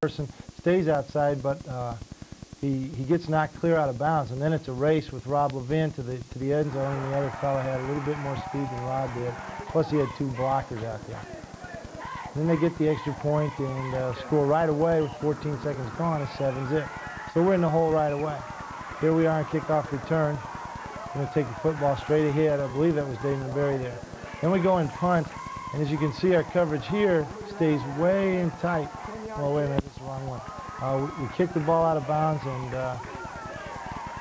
person stays outside, but he gets knocked clear out of bounds, and then it's a race with Rob Levin to the end zone, and the other fella had a little bit more speed than Rob did. Plus, he had 2 blockers out there. Then they get the extra point and score right away with 14 seconds gone. It's 7-zip. So we're in the hole right away. Here we are in kickoff return. We're going to take the football straight ahead. I believe that was Damon Berry there. Then we go in punt, and as you can see, our coverage here stays way in tight. Well, wait a minute, that's the wrong one. We kick the ball out of bounds, and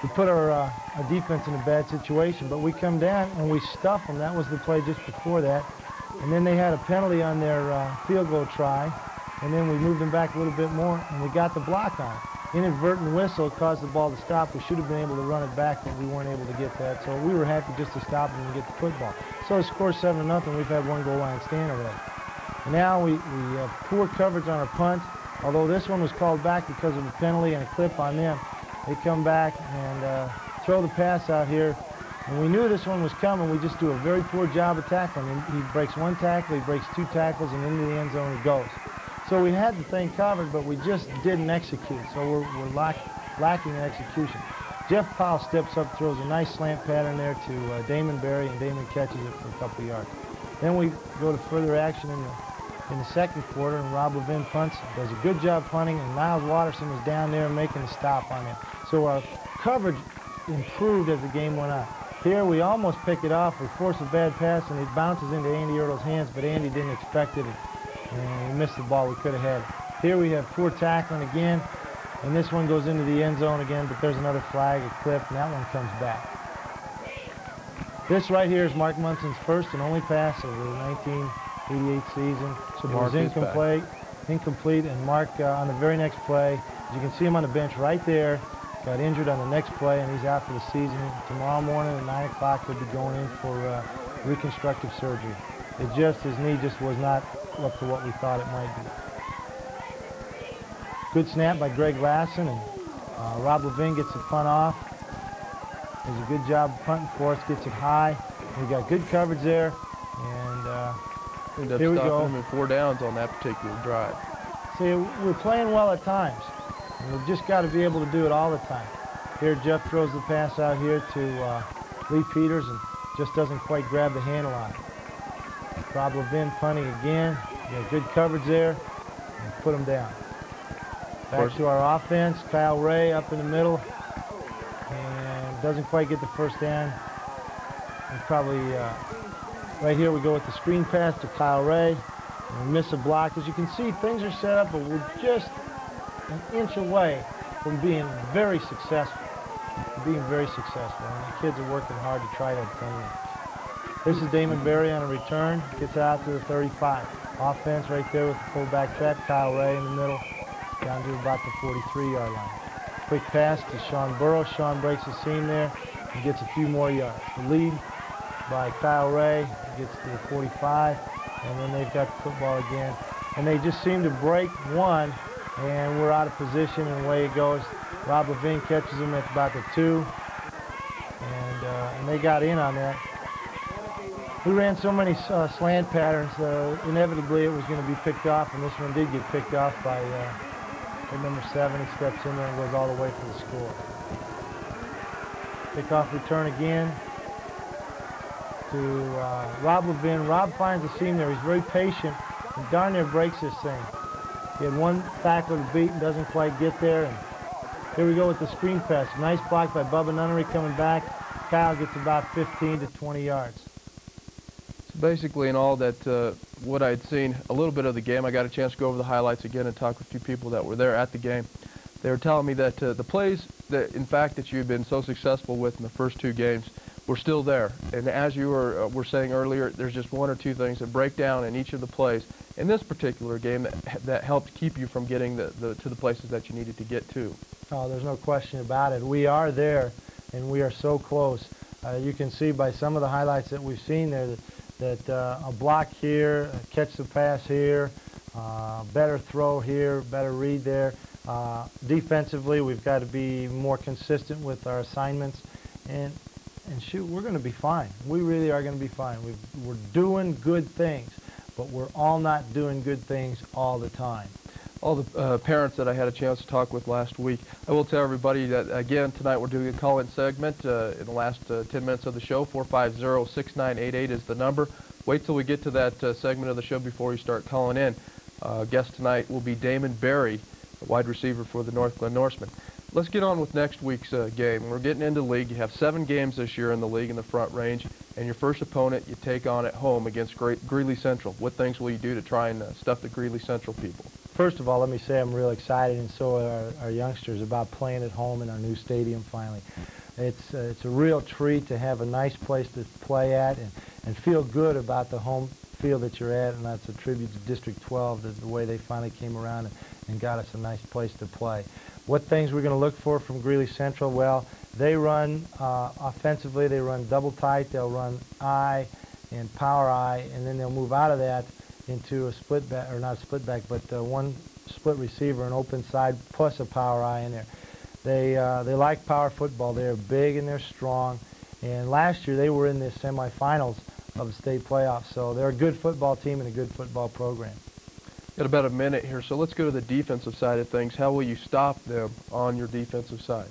we put our defense in a bad situation, but we come down and we stuff them. That was the play just before that. And then they had a penalty on their field goal try, and then we moved them back a little bit more, and we got the block on it. Inadvertent whistle caused the ball to stop. We should have been able to run it back, but we weren't able to get that. So we were happy just to stop them and get the football. So the score 7-0. We've had 1 goal line stand already. And now we have poor coverage on our punt, although this one was called back because of a penalty and a clip on them. They come back and throw the pass out here. And we knew this one was coming. We just do a very poor job of tackling him. He breaks 1 tackle, he breaks 2 tackles, and into the end zone he goes. So we had the thing covered, but we just didn't execute. So we're lacking in execution. Jeff Powell steps up, throws a nice slant pattern there to Damon Berry, and Damon catches it for a couple yards. Then we go to further action in the second quarter, and Rob Levin punts, does a good job punting, and Niles Watterson was down there making a stop on him. So our coverage improved as the game went on. Here we almost pick it off. We force a bad pass, and it bounces into Andy Ertle's hands, but Andy didn't expect it, and we missed the ball. We could have had it. Here we have poor tackling again, and this one goes into the end zone again, but there's another flag, a clip, and that one comes back. This right here is Mark Munson's first and only pass of the 1988 season. So it was incomplete, and Mark on the very next play, as you can see him on the bench right there, got injured on the next play, and he's out for the season. Tomorrow morning at 9 o'clock, he'll be going in for reconstructive surgery. His knee just was not up to what we thought it might be. Good snap by Greg Lassen, and Rob Levin gets the punt off. Does a good job punting for us, gets it high. We got good coverage there, and ended up stopping them in 4 downs on that particular drive. See, we're playing well at times. And we've just got to be able to do it all the time. Here, Jeff throws the pass out here to Lee Peters and just doesn't quite grab the handle on it. Rob Levin punting again. Got good coverage there, and put him down. Back to our offense. Kyle Ray up in the middle, and doesn't quite get the first down. And probably right here we go with the screen pass to Kyle Ray, and we miss a block. As you can see, things are set up, but we're just an inch away from being very successful. And the kids are working hard to try to obtain it. This is Damon Berry on a return. Gets out to the 35. Offense right there with the fullback trap. Kyle Ray in the middle, down to about the 43-yard line. Quick pass to Sean Burrow. Sean breaks the seam there and gets a few more yards. The lead by Kyle Ray gets to the 45, and then they've got the football again. And they just seem to break one, and we're out of position, and away it goes. Rob Levin catches him at about the 2, and they got in on that. We ran so many slant patterns, inevitably it was going to be picked off, and this one did get picked off by number 7. He steps in there and goes all the way for the score. Kickoff return again to Rob Levin. Rob finds a seam there. He's very patient, and darn near breaks this thing. He had 1 tackler to beat and doesn't quite get there. And here we go with the screen pass. Nice block by Bubba Nunnery coming back. Kyle gets about 15 to 20 yards. So basically in all that, what I'd seen, a little bit of the game, I got a chance to go over the highlights again and talk with a few people that were there at the game. They were telling me that the plays that, in fact, that you've been so successful with in the first 2 games were still there. And as you were saying earlier, there's just 1 or 2 things that break down in each of the plays in this particular game that helped keep you from getting to the places that you needed to get to. Oh, there's no question about it. We are there, and we are so close. You can see by some of the highlights that we've seen there that a block here, catch the pass here, better throw here, better read there. Defensively, we've got to be more consistent with our assignments, and shoot, we're going to be fine. We really are going to be fine. We're doing good things, but we're all not doing good things all the time. all the parents that I had a chance to talk with last week. I will tell everybody that, again, tonight we're doing a call-in segment in the last 10 minutes of the show. 450-6988 is the number. Wait till we get to that segment of the show before you start calling in. Guest tonight will be Damon Berry, a wide receiver for the North Glen Norsemen. Let's get on with next week's game. We're getting into league. You have 7 games this year in the league in the Front Range, and your first opponent you take on at home against Greeley Central. What things will you do to try and stuff the Greeley Central people? First of all, let me say I'm real excited, and so are our youngsters, about playing at home in our new stadium finally. It's a real treat to have a nice place to play at and feel good about the home field that you're at, and that's a tribute to District 12, the way they finally came around and got us a nice place to play. What things we're going to look for from Greeley Central? Well, they run offensively, they run double tight, they'll run I and power I, and then they'll move out of that into a split back, or not a split back, but one split receiver, an open side, plus a power I in there. They like power football. They're big and they're strong. And last year they were in the semifinals of the state playoffs, so they're a good football team and a good football program. Got about a minute here, so let's go to the defensive side of things. How will you stop them on your defensive side?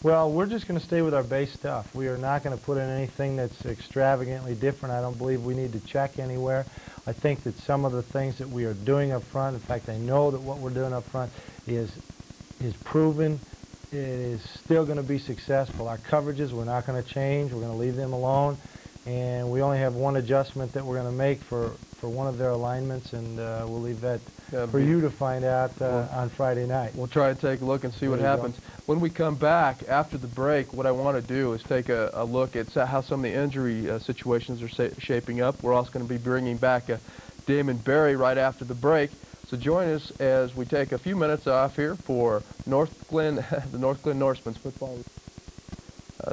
Well, we're just going to stay with our base stuff. We are not going to put in anything that's extravagantly different. I don't believe we need to check anywhere. I think that some of the things that we are doing up front, in fact, I know that what we're doing up front is proven. It is still going to be successful. Our coverages, we're not going to change. We're going to leave them alone. And we only have one adjustment that we're going to make for one of their alignments, and we'll leave that for you to find out on Friday night. We'll try and take a look and see what happens. When we come back after the break, what I want to do is take a look at how some of the injury situations are shaping up. We're also going to be bringing back Damon Berry right after the break. So join us as we take a few minutes off here for North Glen, the North Glen Norsemen's football.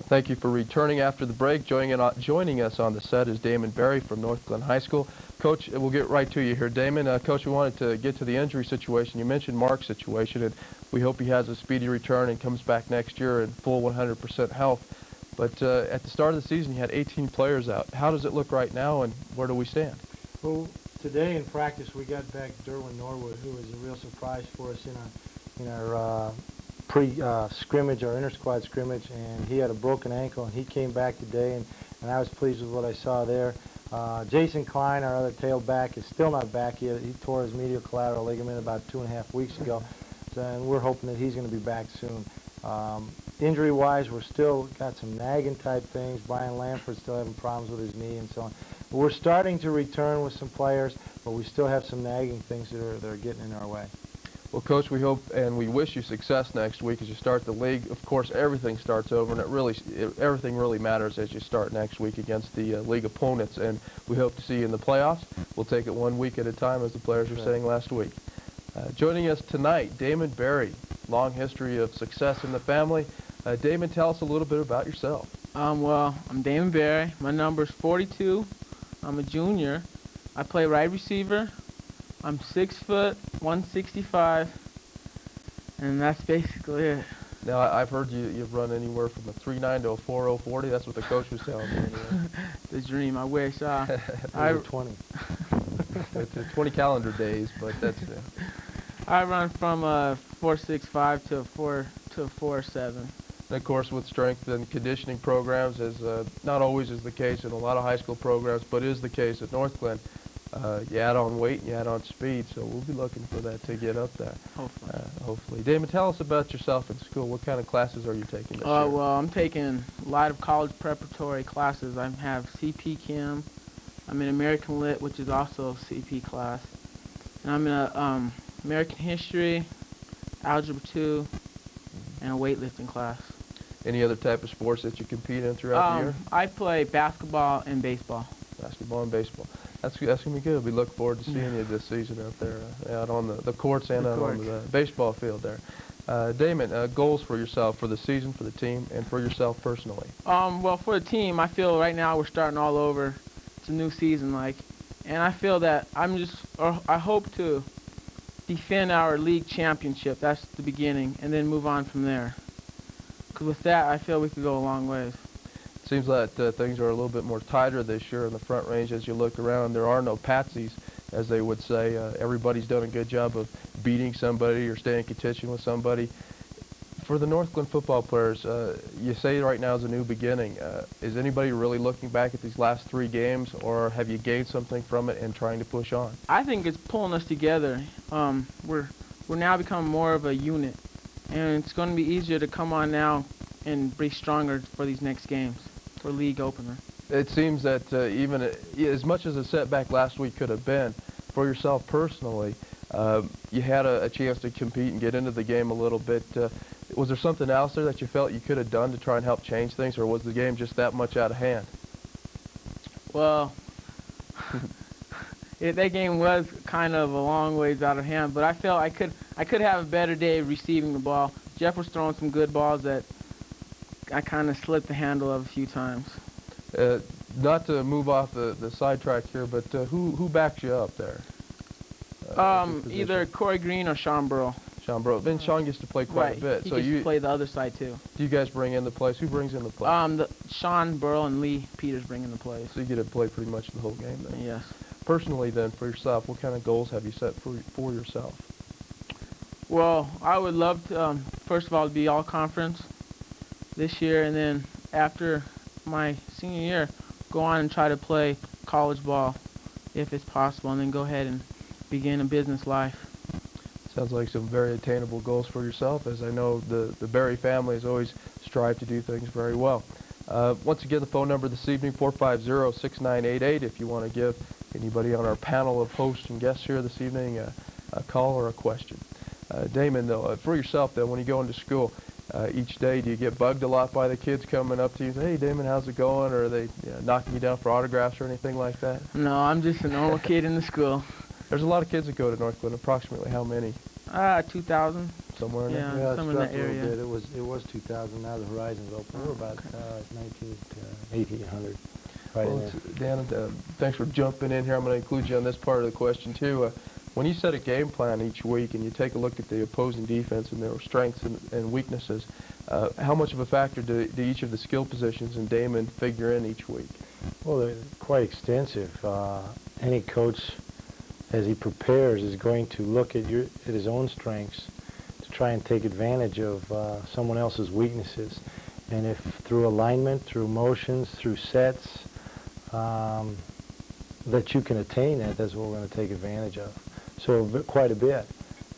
Thank you for returning after the break. Joining us on the set is Damon Berry from North Glen High School. Coach, we'll get right to you here. Damon, Coach, we wanted to get to the injury situation. You mentioned Mark's situation, and we hope he has a speedy return and comes back next year in full 100% health. But at the start of the season, you had 18 players out. How does it look right now, and where do we stand? Well, today in practice, we got back Derwin Norwood, who was a real surprise for us in our pre-scrimmage, our inter-squad scrimmage, and he had a broken ankle, and he came back today, and I was pleased with what I saw there. Jason Klein, our other tailback, is still not back yet. He tore his medial collateral ligament about 2.5 weeks ago, and we're hoping that he's going to be back soon. Injury-wise, we're still got some nagging type things. Brian Lamford's still having problems with his knee and so on. But we're starting to return with some players, but we still have some nagging things that are getting in our way. Well, Coach, we hope and we wish you success next week as you start the league. Of course, everything starts over, and everything really matters as you start next week against the league opponents. And we hope to see you in the playoffs. We'll take it 1 week at a time, as the players were saying last week. Joining us tonight, Damon Berry. Long history of success in the family. Damon, tell us a little bit about yourself. Well, I'm Damon Berry. My number is 42. I'm a junior. I play wide receiver. I'm 6 foot, 165, and that's basically it. Now, I've heard you've run anywhere from a 3.9 to a 4.040. That's what the coach was telling me. Anyway. The dream. I wish. I 20. It's 20 calendar days, but that's it. I run from a 4.65 to a 4.7. And of course, with strength and conditioning programs, as not always is the case in a lot of high school programs, but is the case at North Glen. You add on weight and you add on speed, so we'll be looking for that to get up there. Hopefully. Hopefully. Damon, tell us about yourself in school. What kind of classes are you taking this year? Well, I'm taking a lot of college preparatory classes. I have CP Chem. I'm in American Lit, which is also a CP class. And I'm in a American History, Algebra 2, and a weightlifting class. Any other type of sports that you compete in throughout the year? I play basketball and baseball. Basketball and baseball. That's going to be good. We look forward to seeing you this season out there, out on the courts and out on the baseball field there. Damon, goals for yourself for the season, for the team, and for yourself personally? Well, for the team, I feel right now we're starting all over. It's a new season, and I feel that I hope to defend our league championship. That's the beginning, and then move on from there. Because with that, I feel we could go a long ways. Seems like things are a little bit more tighter this year in the Front Range as you look around. There are no patsies as they would say. Everybody's done a good job of beating somebody or staying in contention with somebody. For the Northglenn football players, you say right now is a new beginning. Is anybody really looking back at these last 3 games, or have you gained something from it and trying to push on? I think it's pulling us together. We're now becoming more of a unit, and it's going to be easier to come on now and be stronger for these next games, for league opener. It seems that even as much as a setback last week could have been, for yourself personally, you had a chance to compete and get into the game a little bit. Was there something else there that you felt you could have done to try and help change things, or was the game just that much out of hand? Well, that game was kind of a long ways out of hand, but I felt I could have a better day receiving the ball. Jeff was throwing some good balls that I kind of slipped the handle of a few times. Not to move off the sidetrack here, but who backs you up there? Either Corey Green or Sean Burrow. Sean Burrow. Then Sean gets to play quite a bit. He so gets you to play the other side too. Do you guys bring in the plays? Who brings in the plays? Sean Burrow and Lee Peters bring in the plays. So you get to play pretty much the whole game then. Yes. Personally, then, for yourself, what kind of goals have you set for yourself? Well, I would love to, first of all, to be all conference this year, and then after my senior year, go on and try to play college ball if it's possible, and then go ahead and begin a business life. Sounds like some very attainable goals for yourself, as I know the Berry family has always strived to do things very well. Once again, the phone number this evening, 450-6988, if you want to give anybody on our panel of hosts and guests here this evening a call or a question. Damon, though, for yourself, though, when you go into school each day, do you get bugged a lot by the kids coming up to you and say, hey, Damon, how's it going? Or are they knocking you down for autographs or anything like that? No, I'm just a normal kid in the school. There's a lot of kids that go to Northglenn. Approximately how many? 2,000. Somewhere in there? Yeah, somewhere in that area. It was 2,000. Now the horizon's open. We're about 1,800. Right Well, in Dan, thanks for jumping in here. I'm going to include you on this part of the question, too. When you set a game plan each week and you take a look at the opposing defense and their strengths and weaknesses, how much of a factor do each of the skill positions in Damon figure in each week? Well, they're quite extensive. Any coach, as he prepares, is going to look at his own strengths to try and take advantage of someone else's weaknesses. And if through alignment, through motions, through sets, that you can attain that's what we're going to take advantage of. So quite a bit.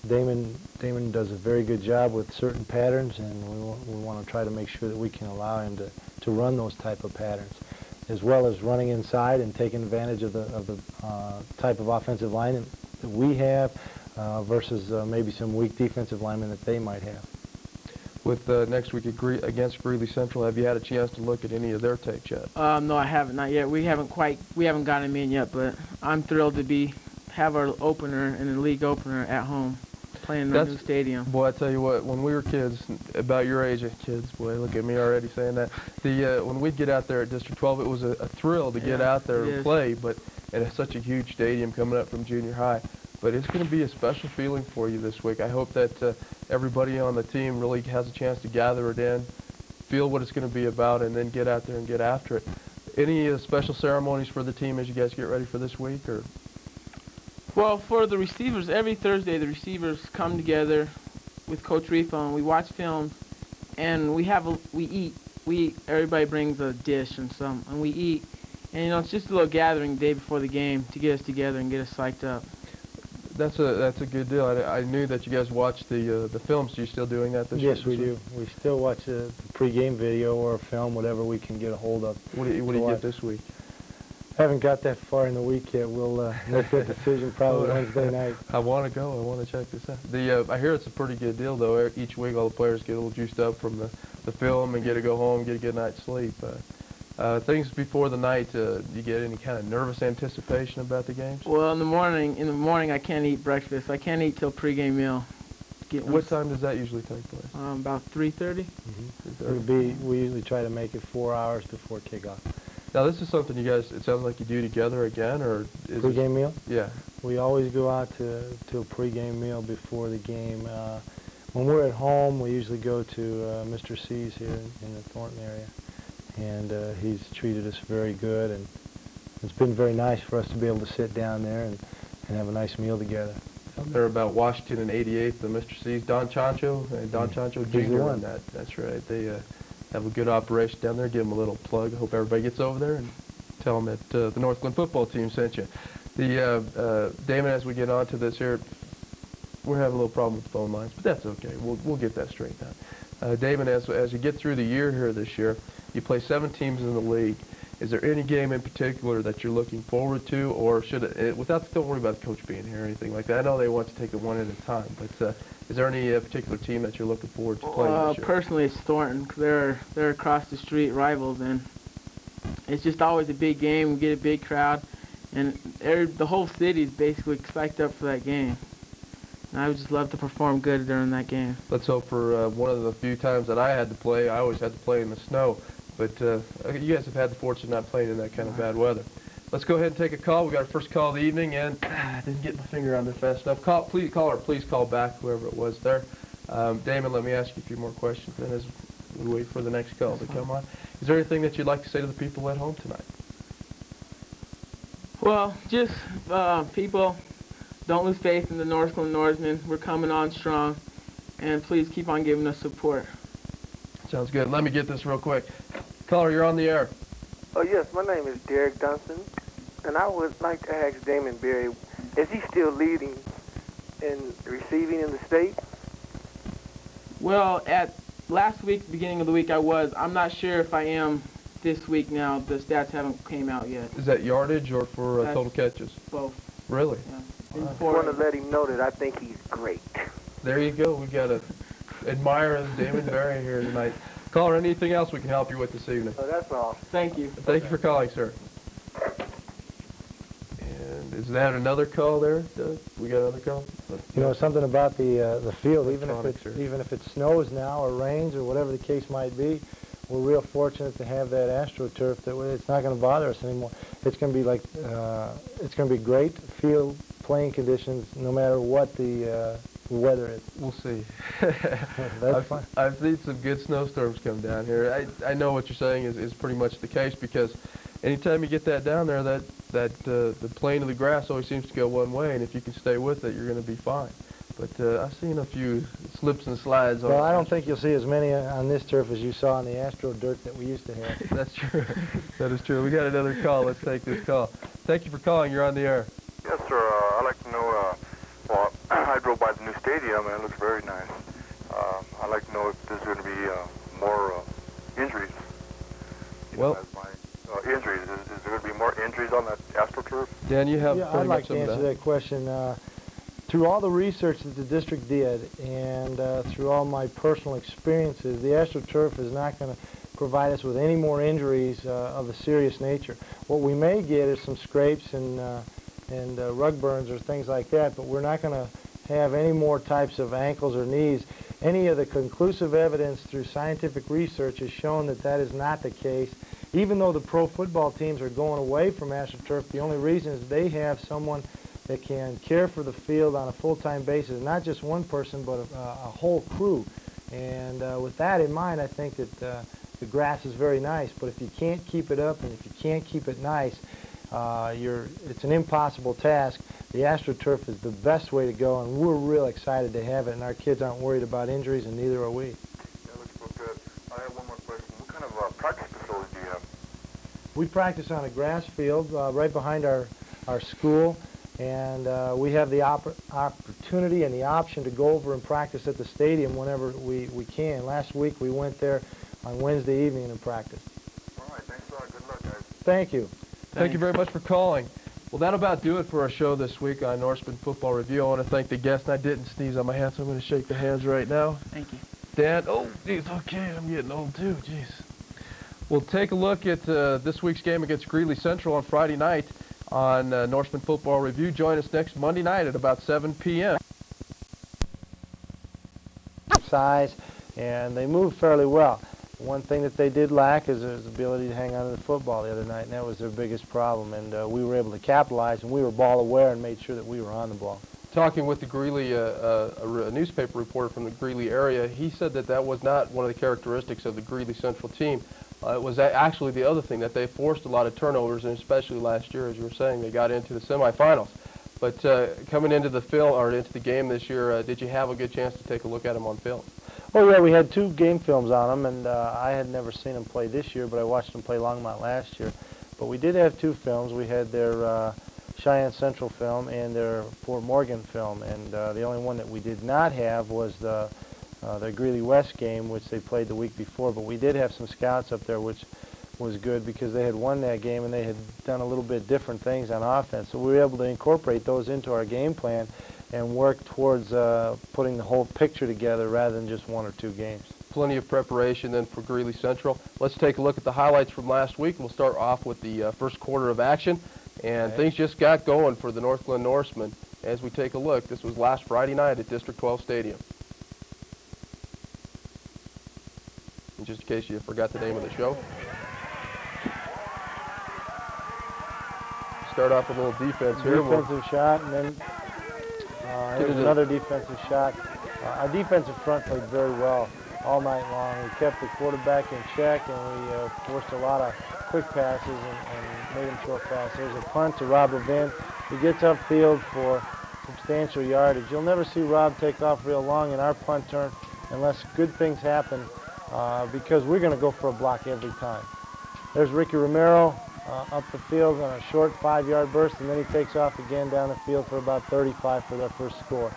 Damon does a very good job with certain patterns, and we want to try to make sure that we can allow him to run those type of patterns, as well as running inside and taking advantage of the type of offensive line that we have versus maybe some weak defensive linemen that they might have. With next week against Greeley Central, have you had a chance to look at any of their tapes yet? No, I haven't, not yet. We haven't gotten him in yet, but I'm thrilled to have our opener and the league opener at home, playing in the new stadium. Boy, I tell you what, when we were kids, about your age, kids, boy, look at me already saying that. When we'd get out there at District 12, it was a thrill to get out there and play, but it's such a huge stadium coming up from junior high. But it's going to be a special feeling for you this week. I hope that everybody on the team really has a chance to gather it in, feel what it's going to be about, and then get out there and get after it. Any special ceremonies for the team as you guys get ready for this week? Or? Well, for the receivers, every Thursday the receivers come together with Coach Rifa, and we watch film, and we eat. Everybody brings a dish and we eat. And it's just a little gathering day before the game to get us together and get us psyched up. That's a good deal. I knew that you guys watched the films. Are you still doing that this year? Yes, we do. We still watch the pregame video or film, whatever we can get a hold of. What do you get this week? Haven't got that far in the week yet. We'll make that decision probably Wednesday night. I want to go. I want to check this out. I hear it's a pretty good deal, though. Each week all the players get a little juiced up from the film and get to go home, get a good night's sleep. Things before the night, do you get any kind of nervous anticipation about the games? Well, in the morning I can't eat breakfast. I can't eat till pregame meal. What time does that usually take place? About 3:30. We usually try to make it 4 hours before kickoff. Now, this is something you guys, it sounds like you do together again, or is pregame meal? Yeah. We always go out to a pregame meal before the game. When we're at home, we usually go to Mr. C's here in the Thornton area, and he's treated us very good, and it's been very nice for us to be able to sit down there and have a nice meal together. They're about Washington and 88th, the Mr. C's, Don Chancho, and Don Chancho He's the Jr. one. on that. That's right. They have a good operation down there. Give them a little plug. Hope everybody gets over there and tell them that the Northglenn football team sent you. Damon, as we get on to this here, we're having a little problem with the phone lines, but that's okay. We'll get that straightened out. Damon, as you get through the year here this year, you play 7 teams in the league. Is there any game in particular that you're looking forward to, or should it, don't worry about the coach being here or anything like that. I know they want to take it one at a time, but is there any particular team that you're looking forward to playing this year? Personally, it's Thornton. 'Cause they're across the street rivals, and it's just always a big game. We get a big crowd, and the whole city is basically spiked up for that game. And I would just love to perform good during that game. Let's hope for one of the few times that I had to play. I always had to play in the snow. But you guys have had the fortune of not playing in that kind of bad weather. Let's go ahead and take a call. We got our first call of the evening, and I didn't get my finger on there fast enough. Please call back, whoever it was there. Damon, let me ask you a few more questions then as we wait for the next call to come on. Is there anything that you'd like to say to the people at home tonight? Well, just people, don't lose faith in the Northglenn Norsemen. We're coming on strong, and please keep on giving us support. Sounds good. Let me get this real quick. Caller, you're on the air. Oh, yes, my name is Derek Dunston, and I would like to ask Damon Berry, is he still leading in receiving in the state? Well, at last week, beginning of the week, I was. I'm not sure if I am this week now. The stats haven't came out yet. Is that yardage or for total catches? Both. Really? Yeah. I want to let him know that I think he's great. There you go. We got to admire Damon Berry here tonight. Caller, anything else we can help you with this evening? Oh, that's all. Thank you. Thank you for calling, sir. And is that another call there? We got another call? You know, something about the field, even if it snows now or rains or whatever the case might be, we're real fortunate to have that AstroTurf. That way it's not going to bother us anymore. It's going to be like it's going to be great field playing conditions no matter what the weather is. We'll see. That's fine. I've seen some good snowstorms come down here. I know what you're saying is pretty much the case, because anytime you get that down there, the plane of the grass always seems to go one way, and if you can stay with it, you're going to be fine. But I've seen a few slips and slides. Well, I don't think you'll see as many on this turf as you saw on the Astro dirt that we used to have. That's true. That is true. We got another call. Let's take this call. Thank you for calling. You're on the air. Yes, sir. I'd like to know, well, I drove by the new stadium, and it looks very nice. I'd like to know if there's going to be more injuries. Well, injuries. Is there going to be more injuries on that AstroTurf? Dan, you have Yeah, pretty I'd much like to some of answer that question. Through all the research that the district did and through all my personal experiences, the AstroTurf is not going to provide us with any more injuries of a serious nature. What we may get is some scrapes and rug burns or things like that, but we're not going to have any more types of ankles or knees. Any of the conclusive evidence through scientific research has shown that that is not the case. Even though the pro football teams are going away from AstroTurf, the only reason is they have someone that can care for the field on a full-time basis, not just one person, but a whole crew. And with that in mind, I think that the grass is very nice, but if you can't keep it up and if you can't keep it nice, it's an impossible task. The AstroTurf is the best way to go, and we're real excited to have it, and our kids aren't worried about injuries, and neither are we. That looks real good. I have one more question. What kind of practice facility do you have? We practice on a grass field right behind our school, and we have the opportunity and the option to go over and practice at the stadium whenever we can. Last week we went there on Wednesday evening and practiced. All right, thanks a lot. Good luck, guys. Thank you. Thank you very much for calling. Well, that'll about do it for our show this week on Norsemen Football Review. I want to thank the guests, and I didn't sneeze on my hand, so I'm going to shake the hands right now. Thank you. Dan, oh, geez, okay, I'm getting old too, jeez. We'll take a look at this week's game against Greeley Central on Friday night on Norsemen Football Review. Join us next Monday night at about 7 p.m. Size, and they move fairly well. One thing that they did lack is the ability to hang on to the football the other night, and that was their biggest problem. And we were able to capitalize, and we were ball aware and made sure that we were on the ball. Talking with the Greeley, a newspaper reporter from the Greeley area, he said that that was not one of the characteristics of the Greeley Central team. It was actually the other thing, that they forced a lot of turnovers, and especially last year, as you were saying, they got into the semifinals. But coming into the film or into the game this year, did you have a good chance to take a look at him on film? Oh yeah, we had 2 game films on him, and I had never seen him play this year, but I watched him play Longmont last year. But we did have 2 films. We had their Cheyenne Central film and their Fort Morgan film, and the only one that we did not have was the Greeley West game, which they played the week before. But we did have some scouts up there, which was good because they had won that game and they had done a little bit different things on offense. So we were able to incorporate those into our game plan and work towards putting the whole picture together rather than just 1 or 2 games. Plenty of preparation then for Greeley Central. Let's take a look at the highlights from last week. We'll start off with the first quarter of action. And things just got going for the North Glen Norsemen as we take a look. This was last Friday night at District 12 Stadium. And just in case you forgot the name of the show. Start off with a little defense here. Defensive shot, and then here's another defensive shot. Our defensive front played very well all night long. We kept the quarterback in check, and we forced a lot of quick passes and made him throw fast. There's a punt to Rob Levin. He gets upfield for substantial yardage. You'll never see Rob take off real long in our punt turn unless good things happen because we're going to go for a block every time. There's Ricky Romero up the field on a short 5-yard burst, and then he takes off again down the field for about 35 for their first score.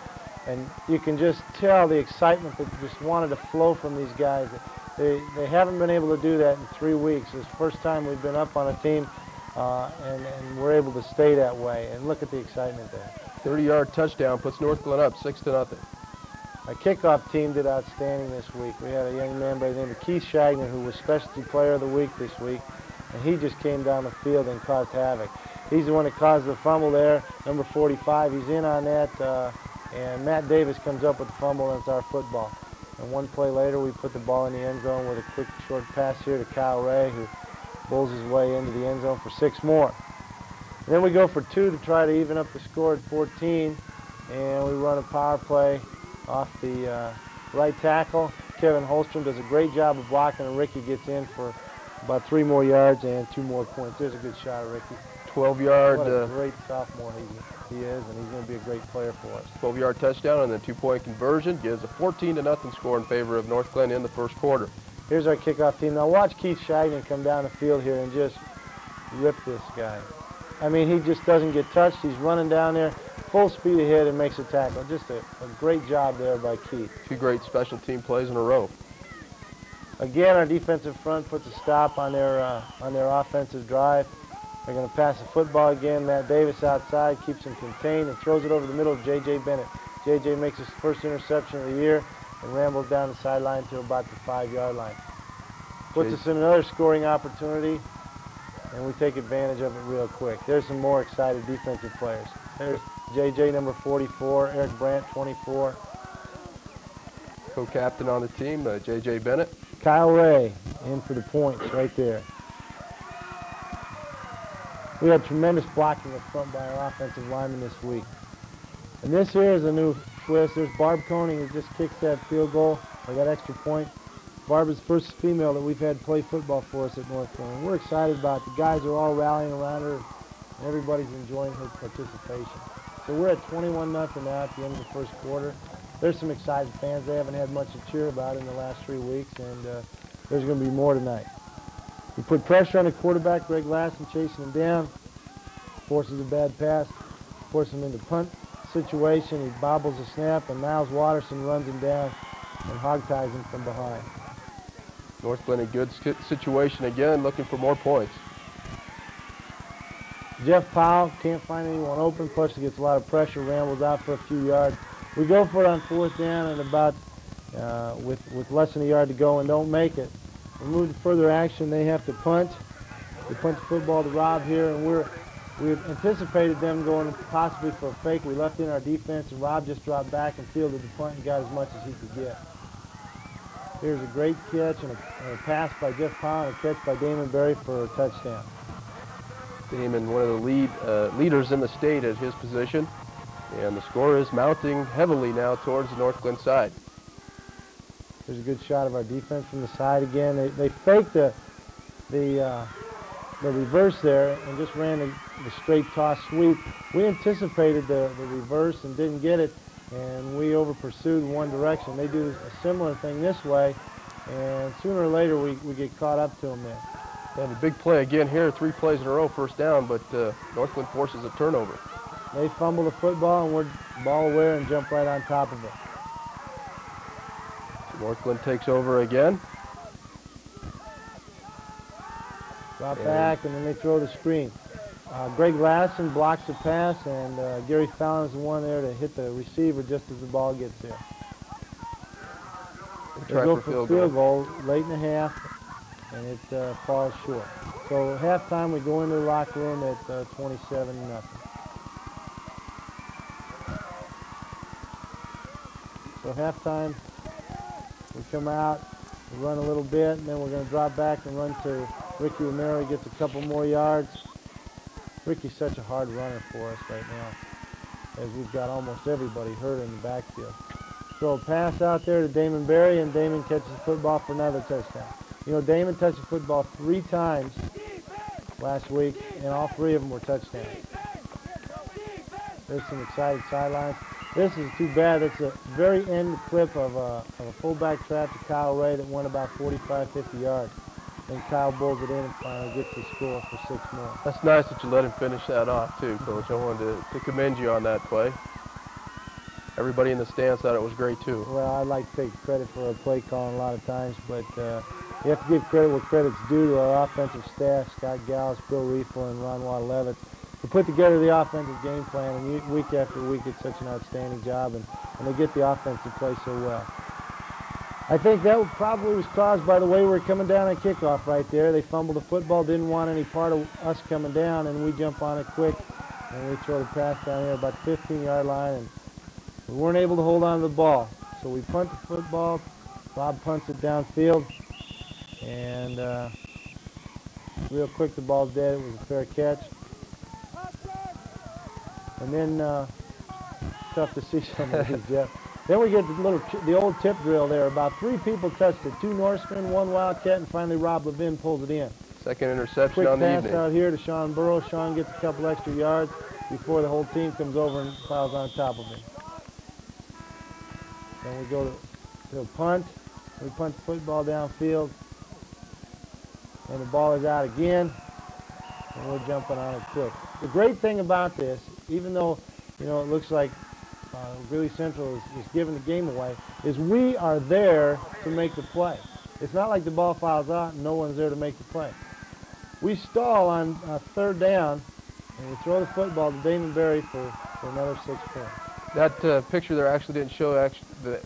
And you can just tell the excitement that just wanted to flow from these guys. They haven't been able to do that in 3 weeks. It's the first time we've been up on a team, and we're able to stay that way. And look at the excitement there. 30-yard touchdown puts North Glen up 6-0. Our kickoff team did outstanding this week. We had a young man by the name of Keith Shagner who was Specialty Player of the Week this week, and he just came down the field and caused havoc. He's the one that caused the fumble there, number 45. He's in on that, and Matt Davis comes up with the fumble, and it's our football. And 1 play later, we put the ball in the end zone with a quick short pass here to Kyle Ray, who bowls his way into the end zone for 6 more. And then we go for 2 to try to even up the score at 14, and we run a power play off the right tackle. Kevin Holstrom does a great job of blocking, and Ricky gets in for about 3 more yards and 2 more points. There's a good shot of Ricky. 12-yard. What a great sophomore he is, and he's going to be a great player for us. 12-yard touchdown and then 2-point conversion gives a 14-0 score in favor of North Glen in the first quarter. Here's our kickoff team. Now watch Keith Shagnon come down the field here and just rip this guy. I mean, he just doesn't get touched. He's running down there full speed ahead and makes a tackle. Just a great job there by Keith. 2 great special team plays in a row. Again, our defensive front puts a stop on their offensive drive. They're going to pass the football again. Matt Davis outside, keeps him contained, and throws it over the middle of J.J. Bennett. J.J. makes his first interception of the year and rambles down the sideline to about the 5-yard line. Puts us in another scoring opportunity, and we take advantage of it real quick. There's some more excited defensive players. There's J.J. number 44, Eric Brandt 24. Co-captain on the team, J.J. Bennett. Kyle Ray in for the points right there. We had tremendous blocking up front by our offensive linemen this week. And this here is a new twist. There's Barb Koenig who just kicks that field goal, or that extra point. Barb is the first female that we've had play football for us at North Glen. We're excited about it. The guys are all rallying around her, and everybody's enjoying her participation. So we're at 21-0 now at the end of the first quarter. There's some excited fans. They haven't had much to cheer about in the last 3 weeks, and there's going to be more tonight. We put pressure on the quarterback, Greg Lassen, chasing him down. Forces a bad pass, forces him into punt situation. He bobbles the snap, and Miles Watterson runs him down and hog-ties him from behind. North Glen in good situation again, looking for more points. Jeff Powell can't find anyone open, plus he gets a lot of pressure, rambles out for a few yards. We go for it on 4th down and about with less than a yard to go and don't make it. We move to further action. They have to punt. We punt the football to Rob here, and we anticipated them going possibly for a fake. We left in our defense, and Rob just dropped back and fielded the punt and got as much as he could get. Here's a great catch and a pass by Jeff Powell and a catch by Damon Berry for a touchdown. Damon, one of the leaders in the state at his position, and the score is mounting heavily now towards the North Glen side. There's a good shot of our defense from the side again. They faked the reverse there and just ran the straight toss sweep. We anticipated the reverse and didn't get it, and we over pursued in one direction. They do a similar thing this way, and sooner or later we get caught up to them there. And a big play again here, 3 plays in a row, first down, but Northland forces a turnover. They fumble the football, and we're ball aware and jump right on top of it. So Northland takes over again. Drop back, and then they throw the screen. Greg Lassen blocks the pass, and Gary Fallon's the one there to hit the receiver just as the ball gets there. They go for field goal late in the half, and it falls short. So halftime, we go into the locker room at 27-0. So halftime, we come out, we run a little bit, and then we're going to drop back and run to Ricky Romero. He gets a couple more yards. Ricky's such a hard runner for us right now, as we've got almost everybody hurt in the backfield. Throw a pass out there to Damon Berry, and Damon catches the football for another touchdown. You know, Damon touched the football 3 times last week, and all 3 of them were touchdowns. There's some excited sidelines. This is too bad. It's a very end clip of a fullback trap to Kyle Ray that went about 45, 50 yards. Then Kyle bowls it in and finally gets the score for 6 more. That's nice that you let him finish that off too, Coach. I wanted to commend you on that play. Everybody in the stands thought it was great too. Well, I'd like to take credit for a play calling a lot of times, but you have to give credit where credit's due to our offensive staff, Scott Gallus, Bill Riefel, and Ron Watt-Levitt, to put together the offensive game plan, and week after week it's such an outstanding job, and they get the offense to play so well. I think that probably was caused by the way we were coming down on kickoff right there. They fumbled the football, didn't want any part of us coming down, and we jump on it quick, and we throw the pass down here about the 15-yard line, and we weren't able to hold on to the ball. So we punt the football. Bob punts it downfield, and real quick the ball's dead. It was a fair catch. And then tough to see some of these, Jeff. Then we get the old tip drill there. About 3 people touched it. 2 Norsemen, 1 Wildcat, and finally Rob Levin pulls it in. Second interception Quick on the pass evening. out here to Sean Burrow. Sean gets a couple extra yards before the whole team comes over and piles on top of him. Then we go to a punt. We punt the football downfield. And the ball is out again. And we're jumping on it quick. The great thing about this, even though, you know, it looks like Greeley Central is giving the game away, is we are there to make the play. It's not like the ball fouls out and no one's there to make the play. We stall on 3rd down, and we throw the football to Damon Berry for another 6 points. That picture there actually didn't show the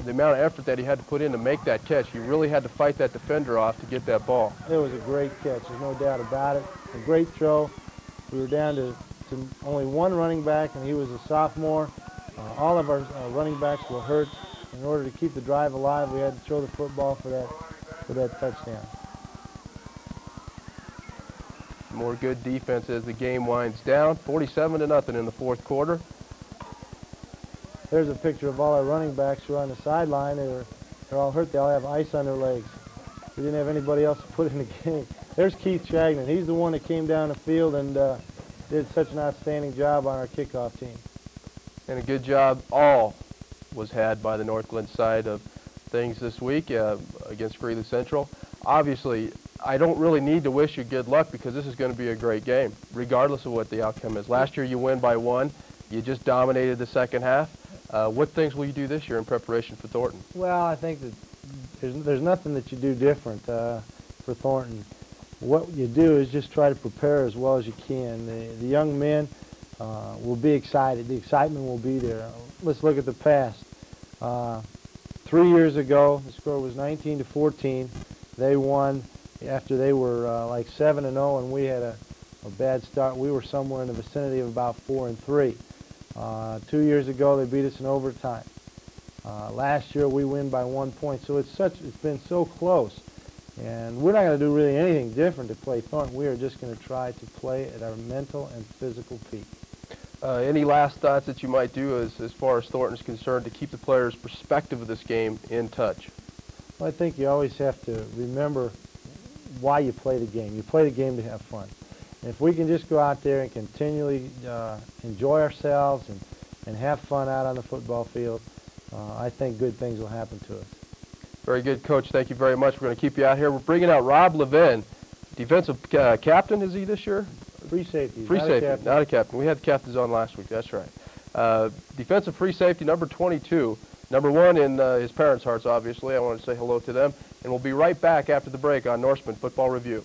amount of effort that he had to put in to make that catch. He really had to fight that defender off to get that ball. It was a great catch, there's no doubt about it. A great throw. We were down to only 1 running back, and he was a sophomore. All of our running backs were hurt. In order to keep the drive alive, we had to throw the football for that touchdown. More good defense as the game winds down. 47-0 in the 4th quarter. There's a picture of all our running backs who are on the sideline. They're all hurt. They all have ice on their legs. We didn't have anybody else to put in the game. There's Keith Shagnon. He's the one that came down the field and did such an outstanding job on our kickoff team. And a good job all was had by the Northland side of things this week against Greeley Central. Obviously, I don't really need to wish you good luck because this is going to be a great game, regardless of what the outcome is. Last year you win by 1. You just dominated the second half. What things will you do this year in preparation for Thornton? Well, I think that there's nothing that you do different for Thornton. What you do is just try to prepare as well as you can. The young men will be excited. The excitement will be there. Let's look at the past. 3 years ago, the score was 19-14. They won after they were like 7-0, and we had a bad start. We were somewhere in the vicinity of about 4-3. 2 years ago, they beat us in overtime. Last year, we win by 1 point. So it's been so close. And we're not going to do really anything different to play Thornton. We are just going to try to play at our mental and physical peak. Any last thoughts that you might do as far as Thornton's concerned to keep the players' perspective of this game in touch? Well, I think you always have to remember why you play the game. You play the game to have fun. If we can just go out there and continually enjoy ourselves and have fun out on the football field, I think good things will happen to us. Very good, Coach. Thank you very much. We're going to keep you out here. We're bringing out Rob Levin, defensive captain, is he this year? Free safety. Free safety, not a captain. We had the captains on last week. That's right. Defensive free safety, number 22. Number 1 in his parents' hearts, obviously. I want to say hello to them. And we'll be right back after the break on Norsemen Football Review.